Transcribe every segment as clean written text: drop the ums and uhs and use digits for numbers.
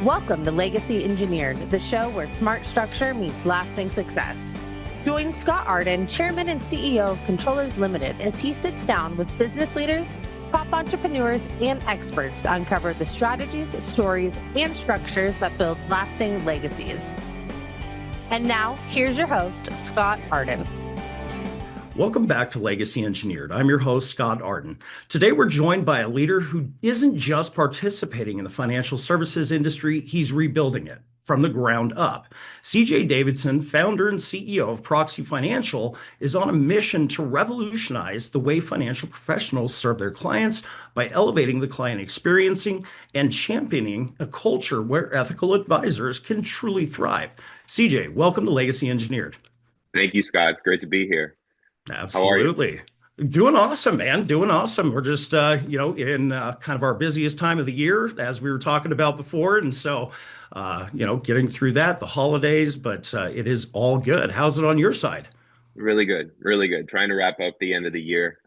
Welcome to Legacy Engineered, the show where smart structure meets lasting success. Join Scott Arden, Chairman and CEO of Controllers Limited, as he sits down with business leaders, top entrepreneurs, and experts to uncover the strategies, stories, and structures that build lasting legacies. And now, here's your host, Scott Arden. Welcome back to Legacy Engineered. I'm your host, Scott Arden. Today, we're joined by a leader who isn't just participating in the financial services industry, he's rebuilding it from the ground up. CJ Davidson, founder and CEO of Proxy Financial, is on a mission to revolutionize the way financial professionals serve their clients by elevating the client experience and championing a culture where ethical advisors can truly thrive. CJ, welcome to Legacy Engineered. Thank you, Scott. It's great to be here. Absolutely. Doing awesome, man. Doing awesome. We're just, in kind of our busiest time of the year, as we were talking about before. And so, getting through that, the holidays, but it is all good. How's it on your side? Really good. Really good. Trying to wrap up the end of the year.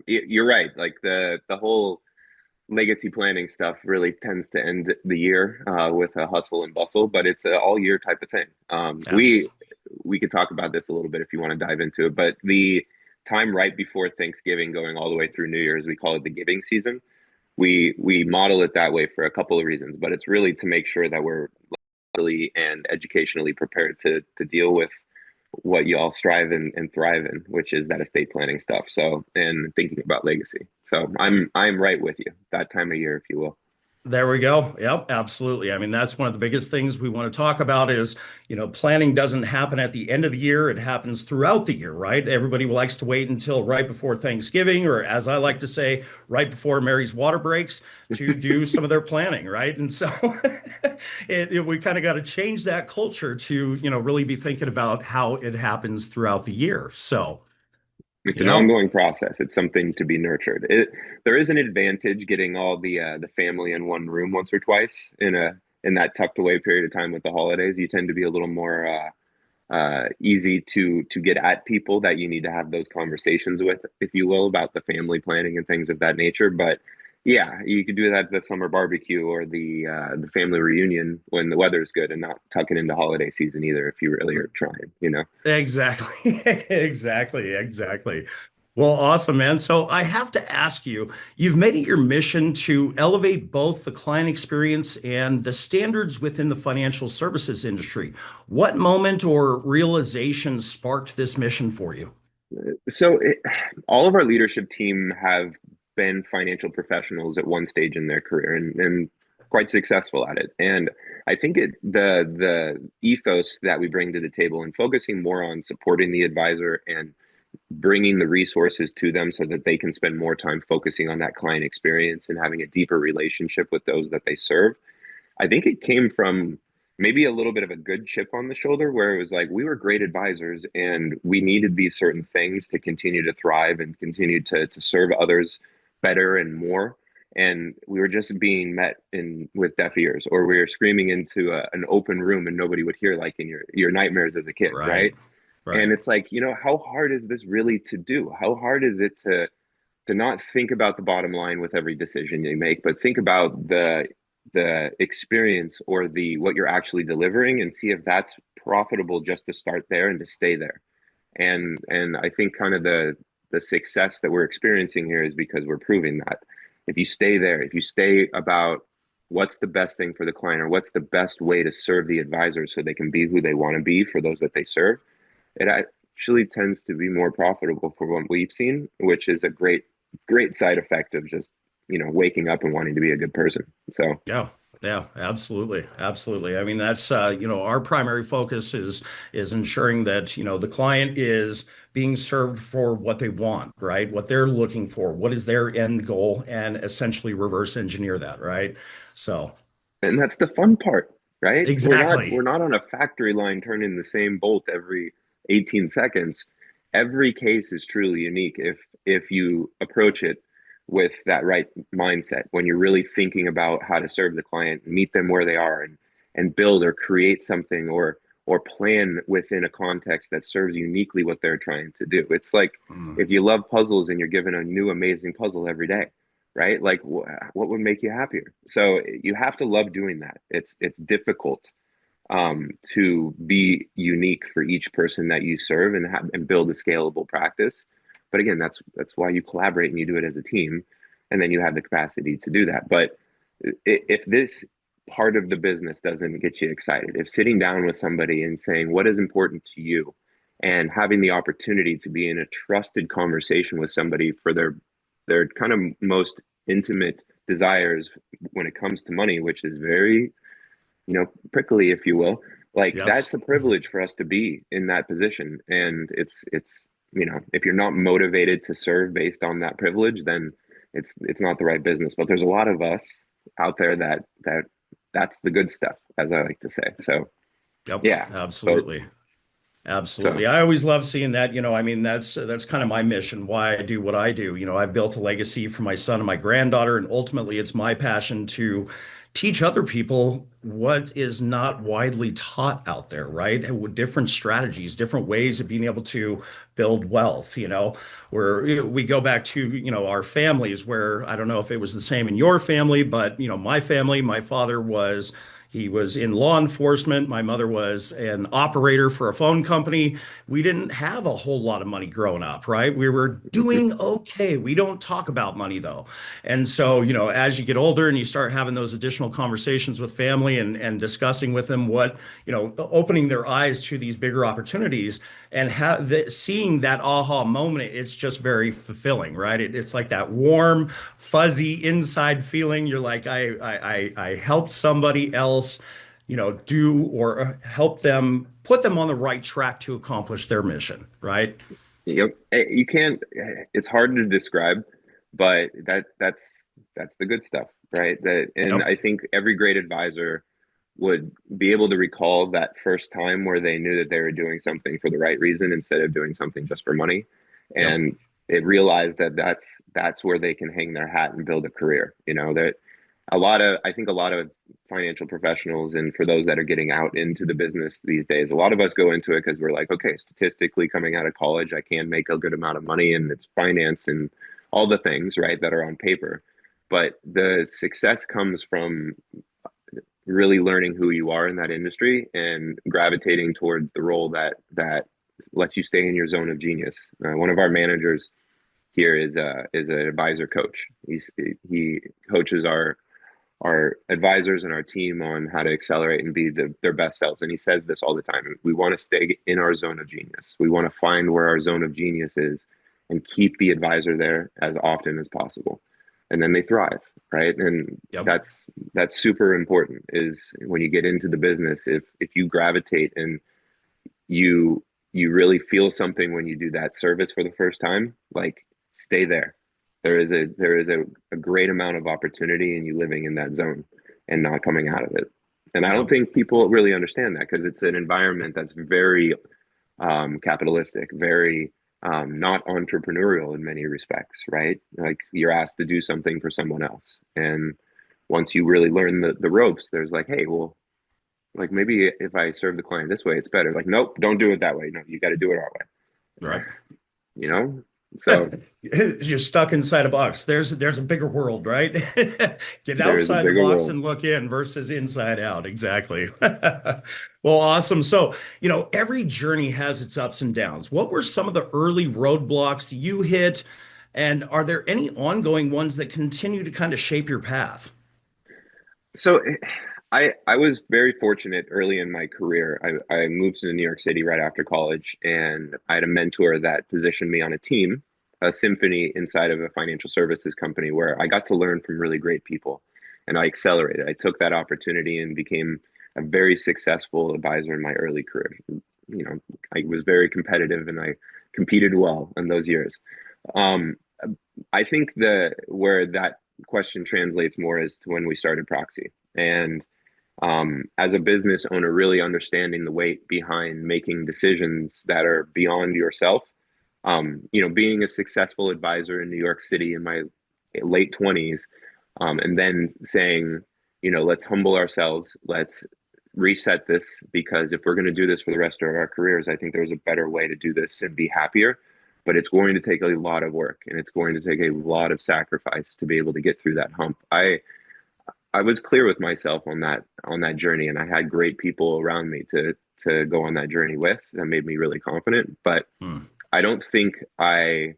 You're right. Like the whole legacy planning stuff really tends to end the year with a hustle and bustle, but it's an all year type of thing. We could talk about this a little bit if you want to dive into it, but the time right before Thanksgiving going all the way through New Year's, we call it the giving season. We model it that way for a couple of reasons, but it's really to make sure that we're legally and educationally prepared to deal with what you all strive and thrive in, which is that estate planning stuff. So, and thinking about legacy. So I'm right with you, that time of year, if you will. There we go. Yep, absolutely. I mean, that's one of the biggest things we want to talk about is, planning doesn't happen at the end of the year. It happens throughout the year, right? Everybody likes to wait until right before Thanksgiving, or as I like to say, right before Mary's water breaks to do some of their planning, right? And so we kind of got to change that culture to, really be thinking about how it happens throughout the year. So it's an ongoing process. It's something to be nurtured. There is an advantage getting all the family in one room once or twice in that tucked away period of time with the holidays. You tend to be a little more easy to get at people that you need to have those conversations with, if you will, about the family planning and things of that nature. But yeah, you could do that at the summer barbecue or the family reunion when the weather's good, and not tuck it into holiday season either if you really are trying. Exactly. Exactly. Well, awesome, man. So I have to ask you, you've made it your mission to elevate both the client experience and the standards within the financial services industry. What moment or realization sparked this mission for you? So all of our leadership team have been financial professionals at one stage in their career and quite successful at it. And I think the ethos that we bring to the table and focusing more on supporting the advisor and bringing the resources to them so that they can spend more time focusing on that client experience and having a deeper relationship with those that they serve. I think it came from maybe a little bit of a good chip on the shoulder where it was like we were great advisors and we needed these certain things to continue to thrive and continue to serve others better and more. And we were just being met with deaf ears, or we were screaming into an open room and nobody would hear, like in your nightmares as a kid, right? And it's like, how hard is this really to do? How hard is it to not think about the bottom line with every decision you make, but think about the experience or what you're actually delivering and see if that's profitable just to start there and to stay there. And I think kind of the success that we're experiencing here is because we're proving that if you stay there, if you stay about what's the best thing for the client or what's the best way to serve the advisor so they can be who they want to be for those that they serve, it actually tends to be more profitable for what we've seen, which is a great side effect of just, waking up and wanting to be a good person. So yeah, absolutely. I mean, that's, our primary focus is ensuring that, the client is being served for what they want, right? What they're looking for, what is their end goal, and essentially reverse engineer that, right? So, and that's the fun part, right? Exactly. We're not on a factory line turning the same bolt every 18 seconds. Every case is truly unique if you approach it with that right mindset, when you're really thinking about how to serve the client, meet them where they are, and build or create something or plan within a context that serves uniquely what they're trying to do. It's like if you love puzzles and you're given a new amazing puzzle every day, right? Like what would make you happier? So you have to love doing that. It's difficult to be unique for each person that you serve and build a scalable practice. But again, that's why you collaborate and you do it as a team, and then you have the capacity to do that. But if this part of the business doesn't get you excited, if sitting down with somebody and saying what is important to you, and having the opportunity to be in a trusted conversation with somebody for their kind of most intimate desires when it comes to money, which is very, prickly, if you will, like Yes. that's a privilege for us to be in that position. And it's, if you're not motivated to serve based on that privilege, then it's not the right business. But there's a lot of us out there that's the good stuff, as I like to say. So Yep. yeah, Absolutely. so Absolutely. I always love seeing that. I mean, that's kind of my mission, why I do what I do. I've built a legacy for my son and my granddaughter, and ultimately it's my passion to teach other people what is not widely taught out there, right? With different strategies, different ways of being able to build wealth, where we go back to, our families, where I don't know if it was the same in your family, but, my family, my father he was in law enforcement. My mother was an operator for a phone company. We didn't have a whole lot of money growing up, right? We were mhm. doing okay. We don't talk about money though. And so, as you get older and you start having those additional conversations with family and discussing with them what, opening their eyes to these bigger opportunities and seeing that aha moment, it's just very fulfilling, right? It's like that warm, fuzzy inside feeling. You're like, I helped somebody else, do or help them put them on the right track to accomplish their mission, right? Yep. You can't, it's hard to describe, but that's the good stuff, right? And Yep. I think every great advisor would be able to recall that first time where they knew that they were doing something for the right reason instead of doing something just for money. Yep. And it realized that that's where they can hang their hat and build a career. That I think a lot of financial professionals, and for those that are getting out into the business these days, a lot of us go into it because we're like, okay, statistically coming out of college, I can make a good amount of money and it's finance and all the things, right, that are on paper. But the success comes from really learning who you are in that industry and gravitating towards the role that lets you stay in your zone of genius. One of our managers here is an advisor coach. He coaches our advisors and our team on how to accelerate and be their best selves. And he says this all the time. We want to stay in our zone of genius. We want to find where our zone of genius is and keep the advisor there as often as possible. And then they thrive, right? And Yep. that's super important is when you get into the business, if you gravitate and you really feel something when you do that service for the first time, like stay there. There is a great amount of opportunity in you living in that zone and not coming out of it. And I don't Yep. think people really understand that because it's an environment that's very capitalistic, very not entrepreneurial in many respects, right? Like you're asked to do something for someone else. And once you really learn the ropes, there's like, hey, well, like maybe if I serve the client this way, it's better. Like, nope, don't do it that way. No, you got to do it our way. Right. You know? So You're stuck inside a box. There's a bigger world, right? Get there is a outside the bigger box world. and look in versus inside out. Exactly. Well, awesome. So, every journey has its ups and downs. What were some of the early roadblocks you hit? And are there any ongoing ones that continue to kind of shape your path? So I was very fortunate early in my career. I moved to New York City right after college, and I had a mentor that positioned me on a team, a symphony inside of a financial services company where I got to learn from really great people, and I accelerated. I took that opportunity and became a very successful advisor in my early career. I was very competitive and I competed well in those years. Um, I think where that question translates more is to when we started Proxy. And as a business owner, really understanding the weight behind making decisions that are beyond yourself. Being a successful advisor in New York City in my late 20s, and then saying, let's humble ourselves, let's reset this, because if we're going to do this for the rest of our careers, I think there's a better way to do this and be happier. but it's going to take a lot of work and it's going to take a lot of sacrifice to be able to get through that hump. I was clear with myself on that journey, and I had great people around me to go on that journey with. That made me really confident. But I don't think I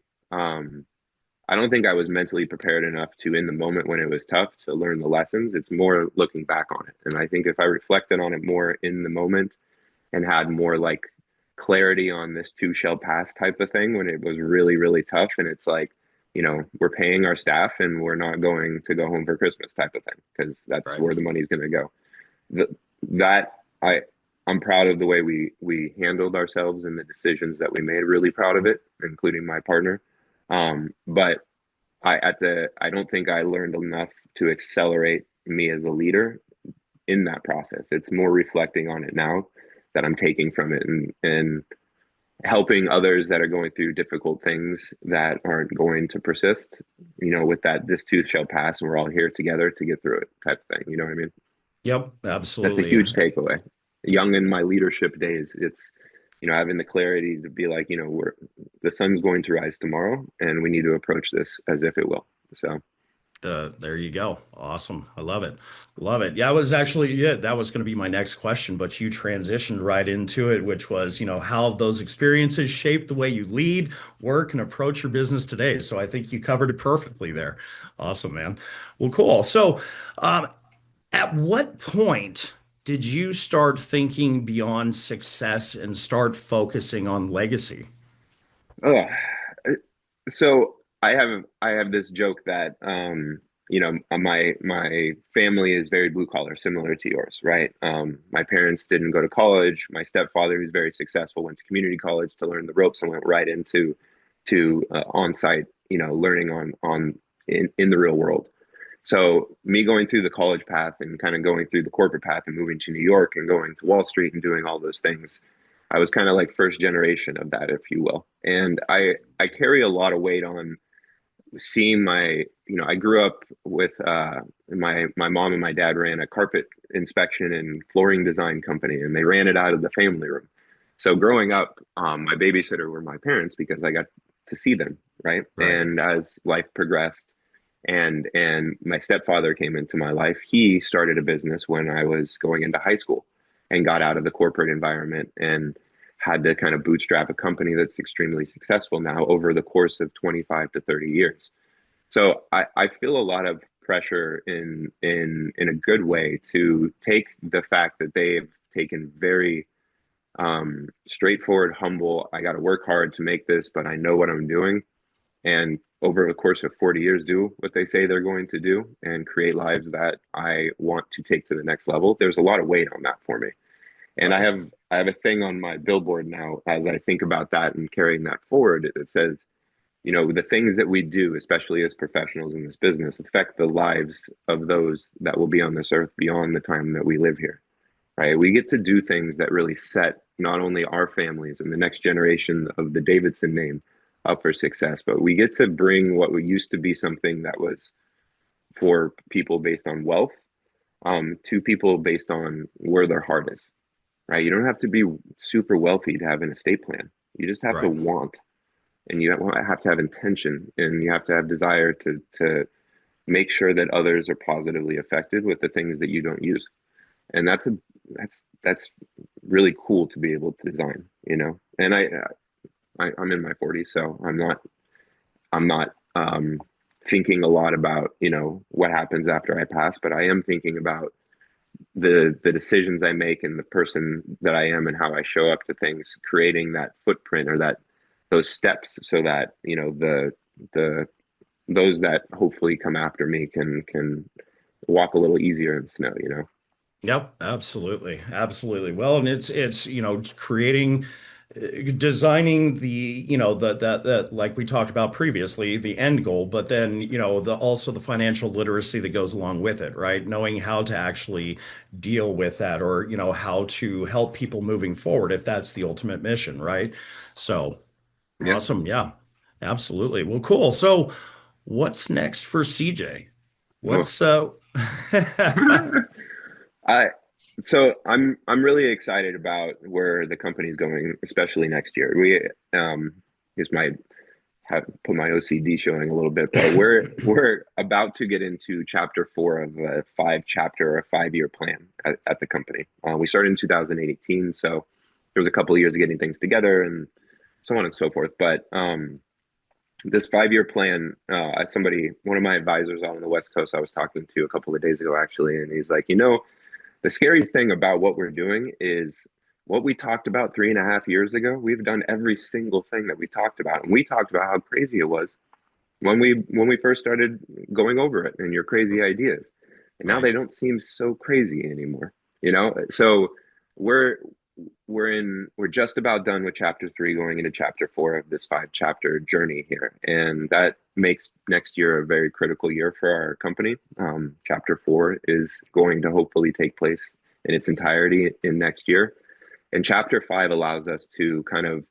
don't think I was mentally prepared enough to, in the moment when it was tough, to learn the lessons. It's more looking back on it. And I think if I reflected on it more in the moment and had more like clarity on this too shall pass type of thing when it was really, really tough, and it's like, we're paying our staff and we're not going to go home for Christmas type of thing, because that's Right. where the money's going to go. I'm proud of the way we handled ourselves and the decisions that we made. Really proud of it, including my partner. But I don't think I learned enough to accelerate me as a leader in that process. It's more reflecting on it now that I'm taking from it, and helping others that are going through difficult things that aren't going to persist, with that this too shall pass and we're all here together to get through it type of thing. You know what I mean? Yep, That's a absolutely. huge takeaway. Young in my leadership days, it's, having the clarity to be like, the sun's going to rise tomorrow and we need to approach this as if it will. So There you go. Awesome. I love it. Love it. Yeah, I was actually, yeah, that was going to be my next question, but you transitioned right into it, which was, how those experiences shape the way you lead, work, and approach your business today. So I think you covered it perfectly there. Awesome, man. Well, cool. So, at what point did you start thinking beyond success and start focusing on legacy? ugh. So I have this joke that my family is very blue collar, similar to yours, right? My parents didn't go to college. My stepfather, who's very successful, went to community college to learn the ropes and went right into to on site, learning on in the real world. So me going through the college path and kind of going through the corporate path and moving to New York and going to Wall Street and doing all those things, I was kind of like first generation of that, if you will. And I carry a lot of weight on seeing I grew up with my mom and my dad ran a carpet inspection and flooring design company, and they ran it out of the family room. So growing up, my babysitter were my parents because I got to see them, right? Right. And as life progressed, and my stepfather came into my life, he started a business when I was going into high school and got out of the corporate environment and had to kind of bootstrap a company that's extremely successful now over the course of 25 to 30 years. So I feel a lot of pressure in a good way to take the fact that they've taken very straightforward, humble, I got to work hard to make this, but I know what I'm doing. And over the course of 40 years, do what they say they're going to do and create lives that I want to take to the next level. There's a lot of weight on that for me. And Right. I have a thing on my billboard now as I think about that and carrying that forward. It says, the things that we do, especially as professionals in this business, affect the lives of those that will be on this earth beyond the time that we live here. Right? We get to do things that really set not only our families and the next generation of the Davidson name up for success, but we get to bring what used to be something that was for people based on wealth, to people based on where their heart is. Right? You don't have to be super wealthy to have an estate plan. You just have to Right. want, and you have to have intention, and you have to have desire to make sure that others are positively affected with the things that you don't use. And that's really cool to be able to design, And I'm in my 40s, so I'm not thinking a lot about what happens after I pass, but I am thinking about the decisions I make and the person that I am and how I show up to things, creating that footprint or those steps so that the those that hopefully come after me can walk a little easier in the snow. Yep, absolutely. Absolutely. Well, and it's, creating designing the, the like we talked about previously, the end goal, but then, the also the financial literacy that goes along with it, right? Knowing how to actually deal with that or, how to help people moving forward if that's the ultimate mission, right? So, Yeah. awesome. Yeah. Absolutely. Well, cool. So, what's next for CJ? Oh. What's I I'm really excited about where the company's going, especially next year. We is have put my OCD showing a little bit, but we're about to get into chapter 4 of a 5-chapter or a 5-year plan at the company. We started in 2018, so there was a couple of years of getting things together and so on and so forth. But this 5-year plan, one of my advisors out on the West Coast, I was talking to a couple of days ago actually, and he's like, the scary thing about what we're doing is what we talked about 3.5 years ago. We've done every single thing that we talked about, and we talked about how crazy it was when we first started going over it and your crazy ideas, and now they don't seem so crazy anymore. So we're just about done with chapter 3, going into chapter 4 of this 5-chapter journey here, and that makes next year a very critical year for our company. Chapter 4 is going to hopefully take place in its entirety in next year. And chapter 5 allows us to kind of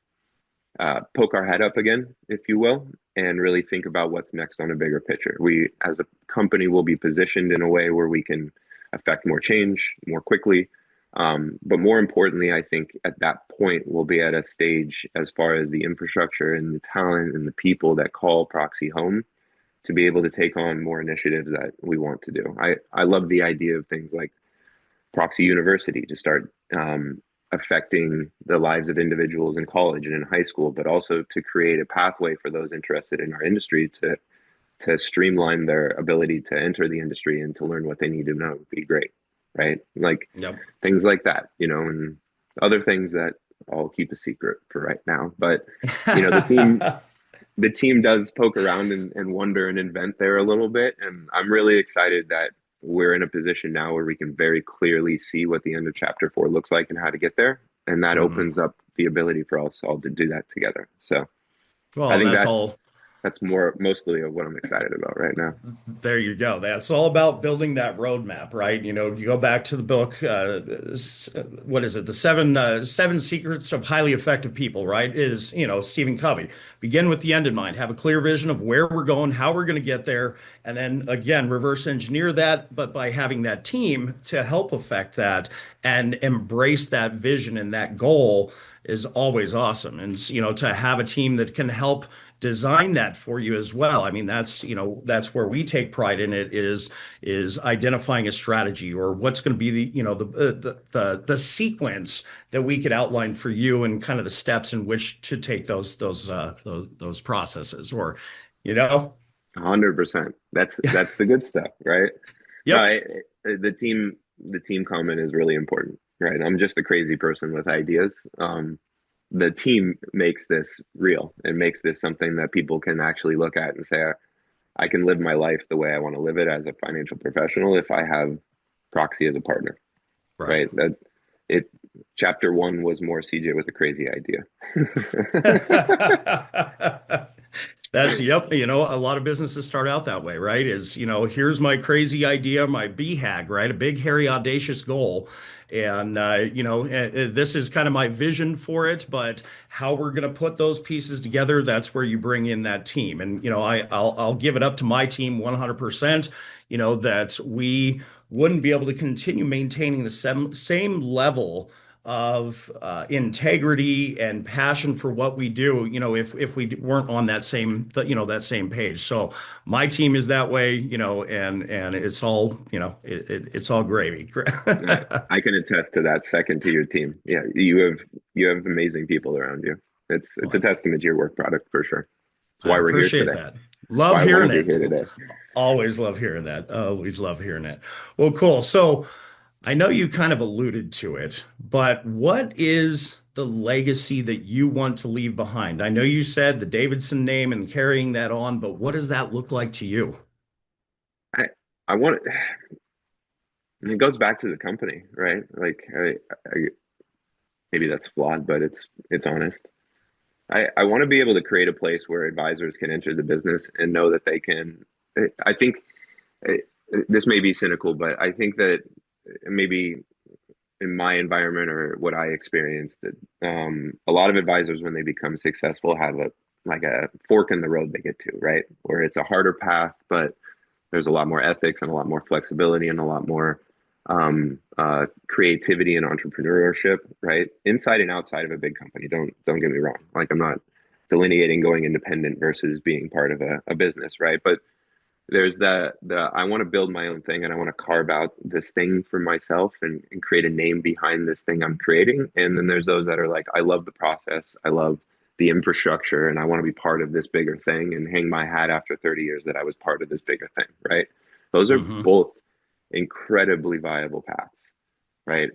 poke our head up again, if you will, and really think about what's next on a bigger picture. We, as a company, will be positioned in a way where we can affect more change more quickly. But more importantly, I think at that point, we'll be at a stage as far as the infrastructure and the talent and the people that call Proxy home to be able to take on more initiatives that we want to do. I love the idea of things like Proxy University to start affecting the lives of individuals in college and in high school, but also to create a pathway for those interested in our industry to streamline their ability to enter the industry and to learn what they need to know would be great, right? Like things like that, and other things that I'll keep a secret for right now. But the team does poke around and wonder and invent there a little bit, and I'm really excited that we're in a position now where we can very clearly see what the end of chapter 4 looks like and how to get there. And that opens up the ability for us all to do that together. So I think that's mostly of what I'm excited about right now. There you go. That's all about building that roadmap, right? You go back to the book, what is it? The seven secrets of highly effective people, right? Is, Stephen Covey. Begin with the end in mind. Have a clear vision of where we're going, how we're going to get there, and then again, reverse engineer that, but by having that team to help affect that and embrace that vision and that goal is always awesome. And, to have a team that can help design that for you as well. I mean, that's where we take pride in it is identifying a strategy or what's going to be the sequence that we could outline for you and kind of the steps in which to take those processes or. 100%. That's the good stuff, right? Yep. No, the team comment is really important, right? I'm just a crazy person with ideas. The team makes this real and makes this something that people can actually look at and say, I can live my life the way I want to live it as a financial professional if I have Proxy as a partner, right? Chapter 1 was more CJ with a crazy idea. That's, a lot of businesses start out that way, right? Here's my crazy idea, my BHAG, right? A big, hairy, audacious goal. And, this is kind of my vision for it, but how we're going to put those pieces together, that's where you bring in that team. And, I'll give it up to my team 100%, that we wouldn't be able to continue maintaining the same level of integrity and passion for what we do, if we weren't on that same page. So my team is that way, and it's all, it's all gravy. I can attest to that. Second to your team. Yeah, you have amazing people around you. It's a testament to your work product for sure. That's why we're here today. That. Love hearing it. Always love hearing that. Always love hearing it. Well, cool. So I know you kind of alluded to it, but what is the legacy that you want to leave behind? I know you said the Davidson name and carrying that on, but what does that look like to you? I want and it goes back to the company, right? Like maybe that's flawed, but it's honest. I want to be able to create a place where advisors can enter the business and know that they can. I think this may be cynical, but I think that maybe in my environment or what I experienced, that a lot of advisors, when they become successful, have a fork in the road they get to, right? Where it's a harder path, but there's a lot more ethics and a lot more flexibility and a lot more creativity and entrepreneurship, right? Inside and outside of a big company. Don't get me wrong. Like I'm delineating going independent versus being part of a business, right? But there's the I want to build my own thing, and I want to carve out this thing for myself and create a name behind this thing I'm creating. And then there's those that are like, I love the process, I love the infrastructure, and I want to be part of this bigger thing and hang my hat after 30 years that I was part of this bigger thing, right? Those are Mm-hmm. both incredibly viable paths, right?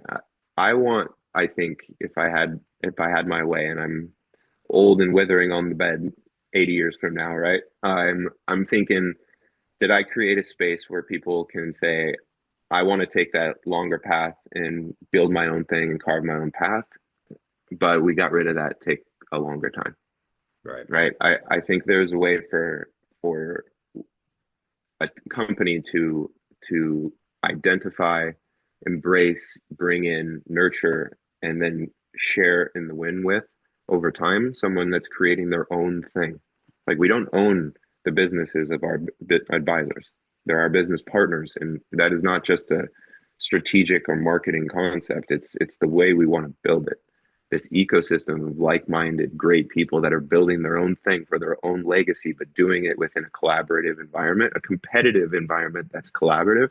I think if I had my way, and I'm old and withering on the bed 80 years from now, right? I'm thinking, did I create a space where people can say, I want to take that longer path and build my own thing and carve my own path, but we got rid of that take a longer time, Right. right? I think there's a way for a company to identify, embrace, bring in, nurture, and then share in the win with over time someone that's creating their own thing. Like, we don't own the businesses of our advisors. They're our business partners, and that is not just a strategic or marketing concept. It's the way we want to build it. This ecosystem of like-minded, great people that are building their own thing for their own legacy, but doing it within a collaborative environment, a competitive environment that's collaborative.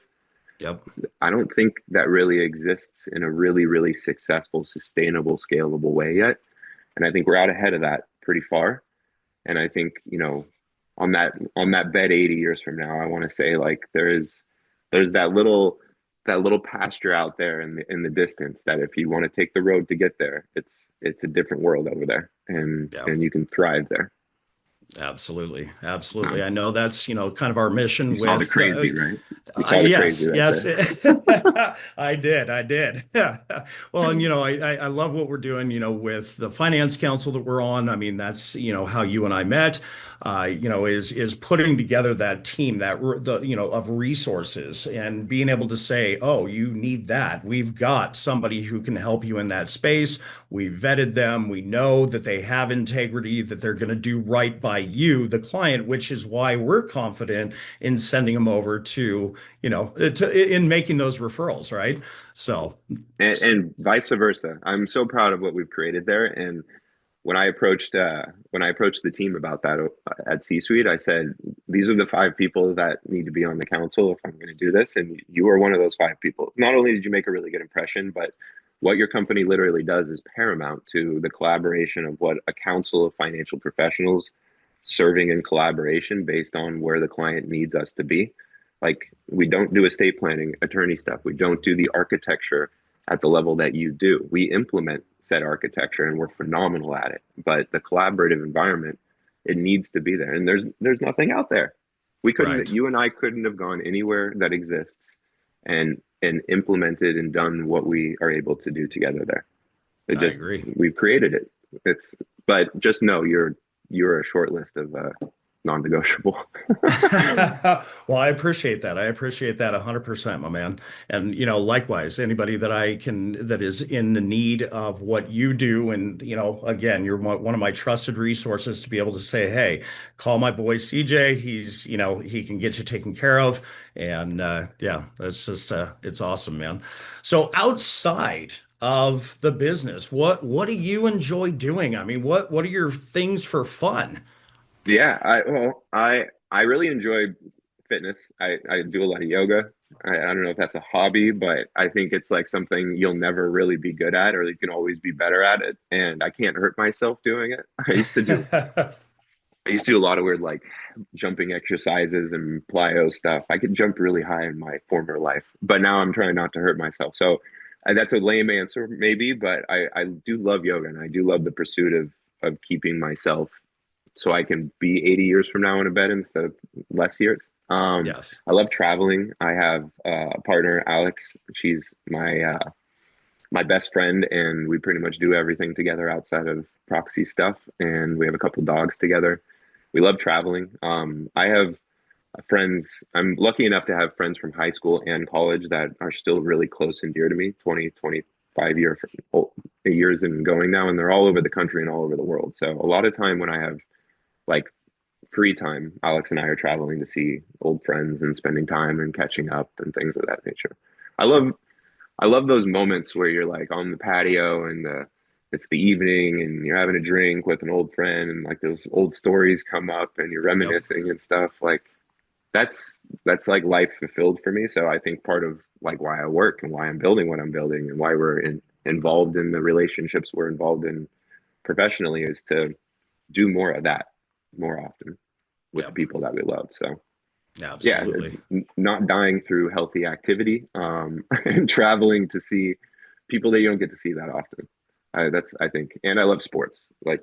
Yep. I don't think that really exists in a really, really successful, sustainable, scalable way yet. And I think we're out ahead of that pretty far. And I think, on that bed 80 years from now, I want to say, like, there's that little pasture out there in the distance that if you want to take the road to get there, it's a different world over there, and Yeah. and you can thrive there. Absolutely. Absolutely. Um, I know that's, kind of our mission you saw the with, crazy, right? You saw the yes, crazy right yes, there. I did. I did. Well, and, I love what we're doing, with the finance council that we're on. I mean, that's, how you and I met, is putting together that team of resources and being able to say, oh, you need that. We've got somebody who can help you in that space. We vetted them. We know that they have integrity, that they're going to do right by you, the client, which is why we're confident in sending them over to, in making those referrals, right? So, And vice versa. I'm so proud of what we've created there. And when I approached the team about that at C-suite, I said, these are the 5 people that need to be on the council if I'm going to do this, and you are one of those 5 people. Not only did you make a really good impression, but what your company literally does is paramount to the collaboration of what a council of financial professionals serving in collaboration based on where the client needs us to be. Like, we don't do estate planning, attorney stuff. We don't do the architecture at the level that you do. We implement said architecture, and we're phenomenal at it. But the collaborative environment, it needs to be there. And there's nothing out there. right. You and I couldn't have gone anywhere that exists and implemented and done what we are able to do together there. I agree. We've created it. But just know you're a short list of non-negotiable. Well, I appreciate that. I appreciate that 100%, my man. And, likewise, anybody that is in the need of what you do. And, again, you're one of my trusted resources to be able to say, hey, call my boy CJ. He's, he can get you taken care of. And, yeah, that's just, it's awesome, man. So outside of the business, what do you enjoy doing? I mean, what are your things for fun? Yeah, I really enjoy fitness. I do a lot of yoga. I don't know if that's a hobby, but I think it's like something you'll never really be good at, or you can always be better at it. And I can't hurt myself doing it. I used to do a lot of weird, like, jumping exercises and plyo stuff. I could jump really high in my former life, but now I'm trying not to hurt myself. So that's a lame answer maybe, but I do love yoga, and I do love the pursuit of keeping myself so I can be 80 years from now in a bed instead of less years. Yes. I love traveling. I have a partner, Alex. She's my best friend, and we pretty much do everything together outside of proxy stuff. And we have a couple dogs together. We love traveling. I have friends. I'm lucky enough to have friends from high school and college that are still really close and dear to me, 20, 25 years and going now, and they're all over the country and all over the world. So a lot of time when I have, like, free time, Alex and I are traveling to see old friends and spending time and catching up and things of that nature. I love I love those moments where you're like on the patio and it's the evening and you're having a drink with an old friend and like those old stories come up and you're Yep. reminiscing and stuff. Like that's like life fulfilled for me. So I think part of like why I work and why I'm building what I'm building and why involved in the relationships we're involved in professionally is to do more of that more often with the Yep. people that we love. So yeah, Absolutely. not dying through healthy activity, and traveling to see people that you don't get to see that often. I think, and I love sports. Like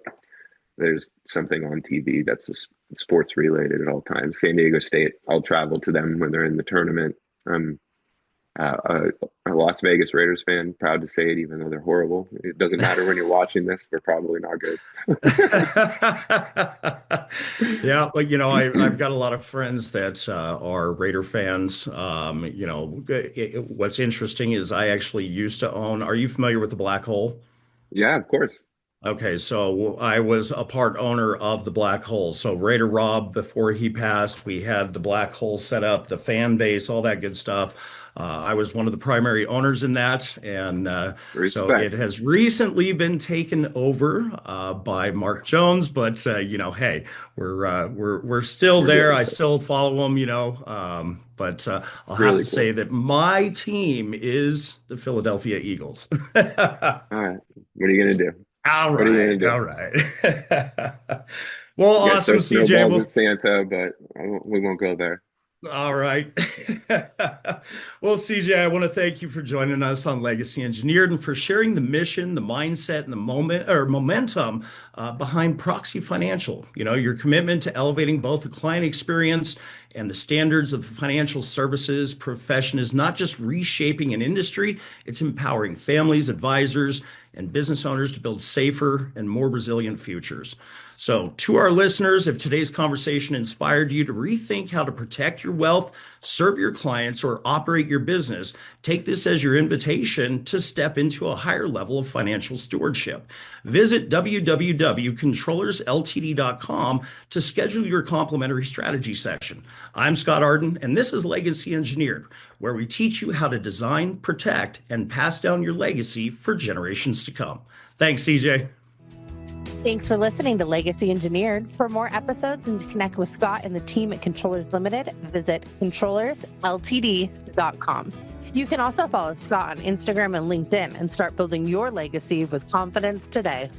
there's something on TV that's just sports related at all times. San Diego State, I'll travel to them when they're in the tournament. I'm a Las Vegas Raiders fan, proud to say it, even though they're horrible. It doesn't matter when you're watching this, we're probably not good. Yeah, but I've got a lot of friends that are Raider fans. What's interesting is I actually used to own. Are you familiar with the Black Hole? Yeah, of course. Okay, so I was a part owner of the Black Hole. So Raider Rob, before he passed, we had the Black Hole set up, the fan base, all that good stuff. I was one of the primary owners in that, and so it Respect. has recently been taken over by Mark Jones. But hey, we're still We're there. dealing I with it. still follow him, but I'll have Really to say cool. that my team is the Philadelphia Eagles. All right. What are you gonna do? All What are you gonna right, do? all right. Well, You guys throw awesome, CJ. snowballs at Well, Santa, but we won't go there. all right. Well, CJ, I want to thank you for joining us on Legacy Engineered and for sharing the mission, the mindset, and the momentum behind Proxy Financial. Your commitment to elevating both the client experience and the standards of the financial services profession is not just reshaping an industry, it's empowering families, advisors, and business owners to build safer and more resilient futures. So, to our listeners, if today's conversation inspired you to rethink how to protect your wealth, serve your clients, or operate your business, take this as your invitation to step into a higher level of financial stewardship. Visit www.controllersltd.com to schedule your complimentary strategy session. I'm Scott Arden, and this is Legacy Engineered, where we teach you how to design, protect, and pass down your legacy for generations to come. Thanks, CJ. Thanks for listening to Legacy Engineered. For more episodes and to connect with Scott and the team at Controllers Limited, visit controllersltd.com. You can also follow Scott on Instagram and LinkedIn and start building your legacy with confidence today.